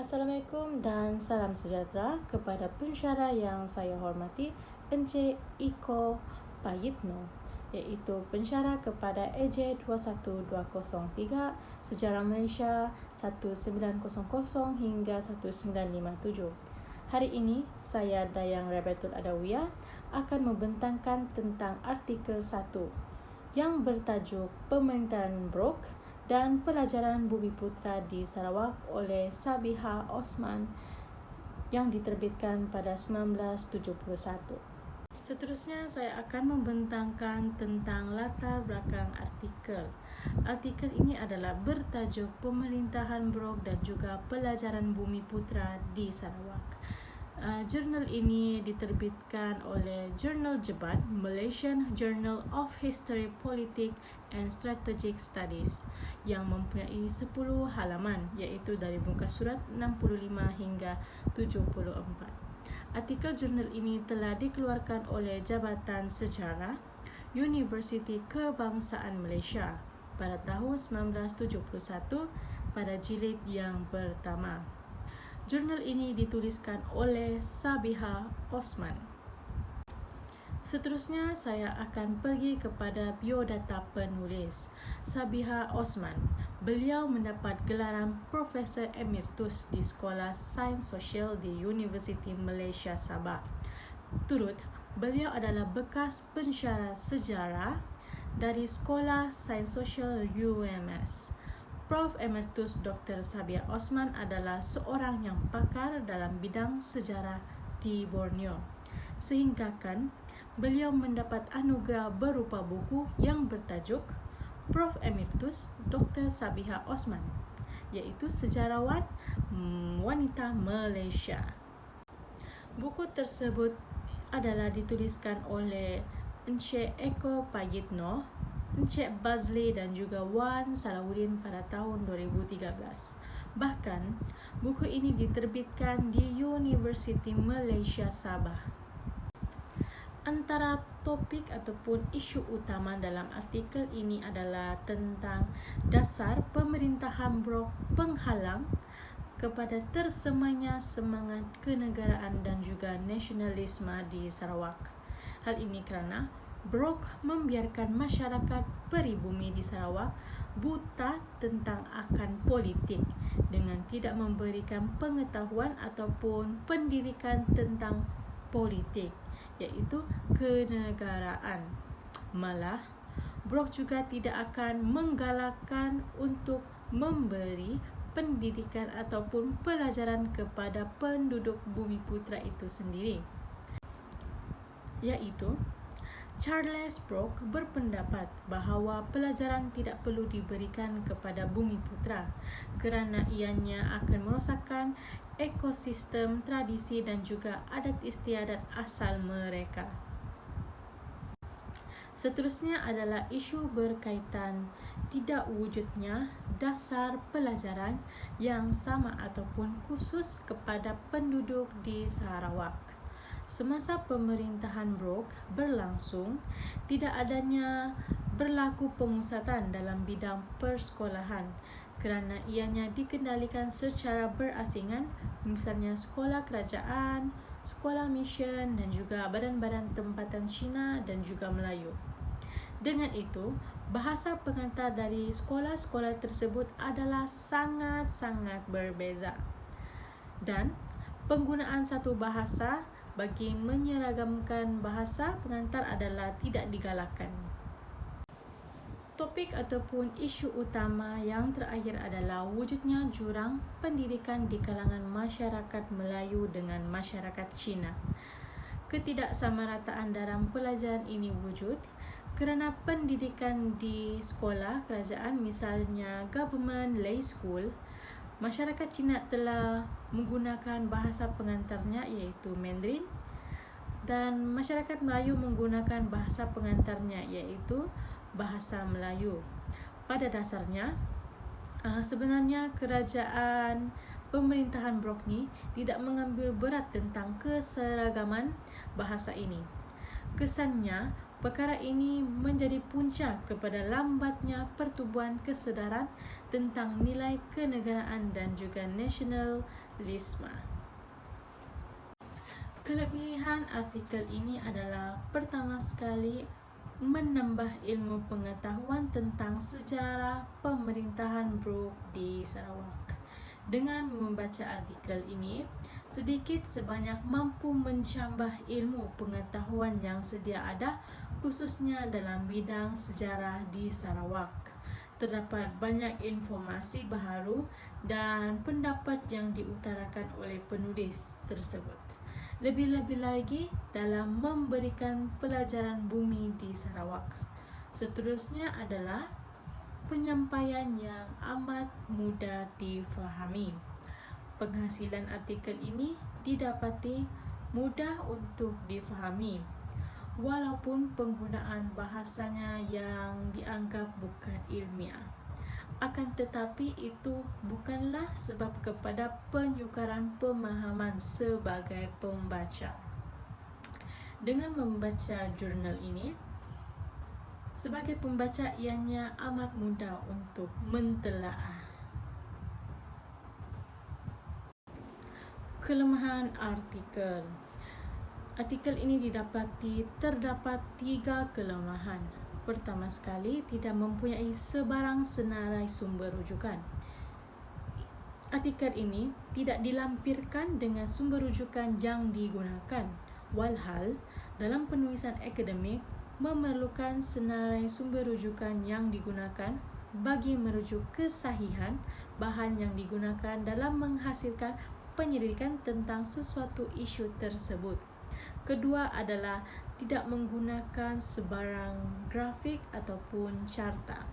Assalamualaikum dan salam sejahtera kepada pensyarah yang saya hormati, Encik Iko Payitno, iaitu pensyarah kepada AJ 21203 Sejarah Malaysia 1900 hingga 1957. Hari ini saya Dayang Rabatul Adawiyah akan membentangkan tentang artikel 1 yang bertajuk Pemerintahan Brok dan Pelajaran Bumiputra di Sarawak oleh Sabiha Osman yang diterbitkan pada 1971. Seterusnya saya akan membentangkan tentang latar belakang artikel. Artikel ini adalah bertajuk Pemerintahan Brok dan juga Pelajaran Bumiputra di Sarawak. Jurnal ini diterbitkan oleh Jurnal Jebat, Malaysian Journal of History, Politics and Strategic Studies yang mempunyai 10 halaman, iaitu dari muka surat 65 hingga 74. Artikel jurnal ini telah dikeluarkan oleh Jabatan Sejarah Universiti Kebangsaan Malaysia pada tahun 1971 pada jilid yang pertama. Jurnal ini dituliskan oleh Sabiha Osman. Seterusnya saya akan pergi kepada biodata penulis. Sabiha Osman. Beliau mendapat gelaran Profesor Emeritus di Sekolah Sains Sosial di Universiti Malaysia Sabah. Turut, beliau adalah bekas pensyarah sejarah dari Sekolah Sains Sosial UMS. Prof. Emeritus Dr. Sabiha Osman adalah seorang yang pakar dalam bidang sejarah di Borneo. Sehinggakan beliau mendapat anugerah berupa buku yang bertajuk Prof. Emeritus Dr. Sabiha Osman, iaitu Sejarawan Wanita Malaysia. Buku tersebut adalah dituliskan oleh Encik Eko Payitno, Encik Bazli dan juga Wan Salahuddin pada tahun 2013. Bahkan, buku ini diterbitkan di Universiti Malaysia Sabah. Antara topik ataupun isu utama dalam artikel ini adalah tentang dasar pemerintahan Brok penghalang kepada tersemainya semangat kenegaraan dan juga nasionalisme di Sarawak. Hal ini kerana Brok membiarkan masyarakat peribumi di Sarawak buta tentang akan politik dengan tidak memberikan pengetahuan ataupun pendidikan tentang politik, iaitu kenegaraan. Malah, Brok juga tidak akan menggalakkan untuk memberi pendidikan ataupun pelajaran kepada penduduk Bumiputra itu sendiri, iaitu Charles Brok berpendapat bahawa pelajaran tidak perlu diberikan kepada Bumiputra kerana ianya akan merosakkan ekosistem, tradisi dan juga adat istiadat asal mereka. Seterusnya adalah isu berkaitan tidak wujudnya dasar pelajaran yang sama ataupun khusus kepada penduduk di Sarawak. Semasa pemerintahan Brok berlangsung, tidak adanya berlaku pemusatan dalam bidang persekolahan kerana ianya dikendalikan secara berasingan, misalnya sekolah kerajaan, sekolah misen dan juga badan-badan tempatan Cina dan juga Melayu. Dengan itu, bahasa pengantar dari sekolah-sekolah tersebut adalah sangat-sangat berbeza. Dan penggunaan satu bahasa bagi menyeragamkan bahasa pengantar adalah tidak digalakkan. Topik ataupun isu utama yang terakhir adalah wujudnya jurang pendidikan di kalangan masyarakat Melayu dengan masyarakat Cina. Ketidaksamarataan dalam pelajaran ini wujud kerana pendidikan di sekolah kerajaan, misalnya government lay school, masyarakat Cina telah menggunakan bahasa pengantarnya iaitu Mandarin dan masyarakat Melayu menggunakan bahasa pengantarnya iaitu bahasa Melayu. Pada dasarnya, sebenarnya kerajaan pemerintahan Brok ni tidak mengambil berat tentang keseragaman bahasa ini. Kesannya, perkara ini menjadi punca kepada lambatnya pertubuhan kesedaran tentang nilai kenegaraan dan juga nasionalisme nasionalisme. Kelebihan artikel ini adalah pertama sekali menambah ilmu pengetahuan tentang sejarah pemerintahan Brooke di Sarawak. Dengan membaca artikel ini, sedikit sebanyak mampu menambah ilmu pengetahuan yang sedia ada, khususnya dalam bidang sejarah di Sarawak. Terdapat banyak informasi baharu dan pendapat yang diutarakan oleh penulis tersebut. Lebih-lebih lagi dalam memberikan pelajaran bumi di Sarawak. Seterusnya adalah penyampaian yang amat mudah difahami. Penghasilan artikel ini didapati mudah untuk difahami, walaupun penggunaan bahasanya yang dianggap bukan ilmiah. Akan tetapi itu bukanlah sebab kepada penyukaran pemahaman sebagai pembaca. Dengan membaca jurnal ini, sebagai pembaca ianya amat mudah untuk mentelaah. Kelemahan artikel. Artikel ini terdapat 3 kelemahan. Pertama sekali, tidak mempunyai sebarang senarai sumber rujukan. Artikel ini tidak dilampirkan dengan sumber rujukan yang digunakan. Walhal, dalam penulisan akademik memerlukan senarai sumber rujukan yang digunakan bagi merujuk kesahihan bahan yang digunakan dalam menghasilkan penyelidikan tentang sesuatu isu tersebut. Kedua adalah tidak menggunakan sebarang grafik ataupun carta.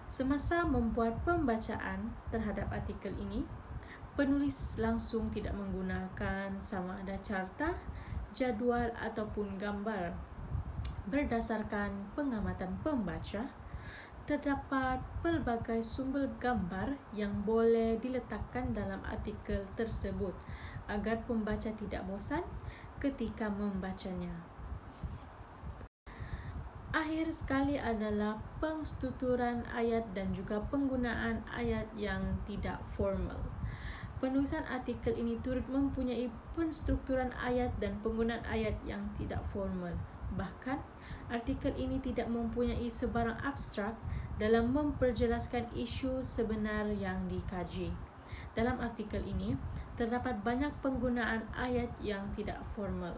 Semasa membuat pembacaan terhadap artikel ini, penulis langsung tidak menggunakan sama ada carta, jadual ataupun gambar. Berdasarkan pengamatan pembaca, terdapat pelbagai sumber gambar yang boleh diletakkan dalam artikel tersebut agar pembaca tidak bosan ketika membacanya. Akhir sekali adalah pengstrukturan ayat dan juga penggunaan ayat yang tidak formal. Penulisan artikel ini turut mempunyai penstrukturan ayat dan penggunaan ayat yang tidak formal. Bahkan, artikel ini tidak mempunyai sebarang abstrak dalam memperjelaskan isu sebenar yang dikaji. Dalam artikel ini, terdapat banyak penggunaan ayat yang tidak formal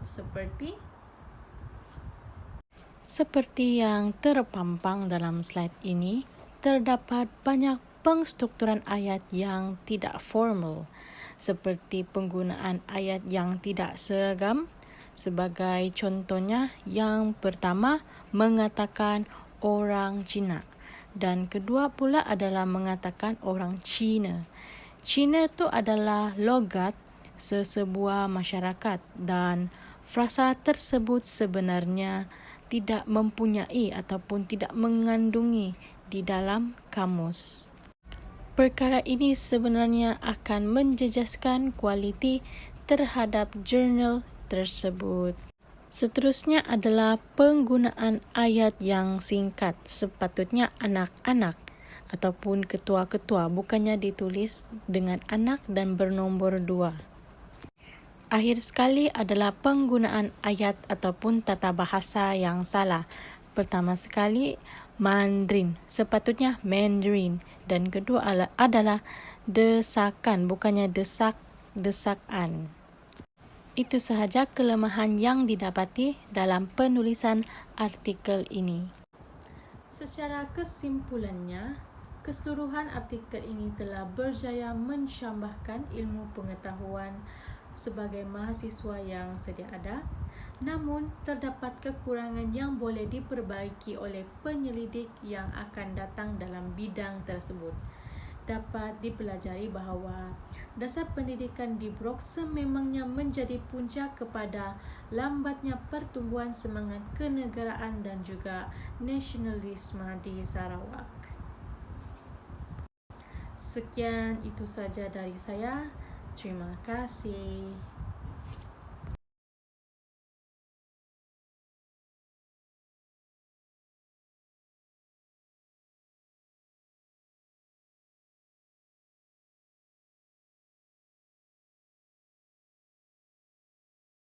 seperti yang terpampang dalam slide ini, terdapat banyak pengstrukturan ayat yang tidak formal, seperti penggunaan ayat yang tidak seragam. Sebagai contohnya, yang pertama mengatakan orang Cina dan kedua pula adalah mengatakan orang Cina. Cina itu adalah logat sesebuah masyarakat dan frasa tersebut sebenarnya tidak mempunyai ataupun tidak mengandungi di dalam kamus. Perkara ini sebenarnya akan menjejaskan kualiti terhadap jurnal tersebut. Seterusnya adalah penggunaan ayat yang singkat. Sepatutnya anak-anak ataupun ketua-ketua, bukannya ditulis dengan anak dan bernombor 2. Akhir sekali adalah penggunaan ayat ataupun tata bahasa yang salah. Pertama sekali, Mandarin. Sepatutnya Mandarin. Dan kedua adalah desakan, bukannya desakan. Itu sahaja kelemahan yang didapati dalam penulisan artikel ini. Secara kesimpulannya, keseluruhan artikel ini telah berjaya mensyambahkan ilmu pengetahuan sebagai mahasiswa yang sedia ada, namun terdapat kekurangan yang boleh diperbaiki oleh penyelidik yang akan datang dalam bidang tersebut. Dapat dipelajari bahawa dasar pendidikan di Brooke sememangnya menjadi punca kepada lambatnya pertumbuhan semangat kenegaraan dan juga nasionalisme di Sarawak. Sekian itu saja dari saya. Terima kasih.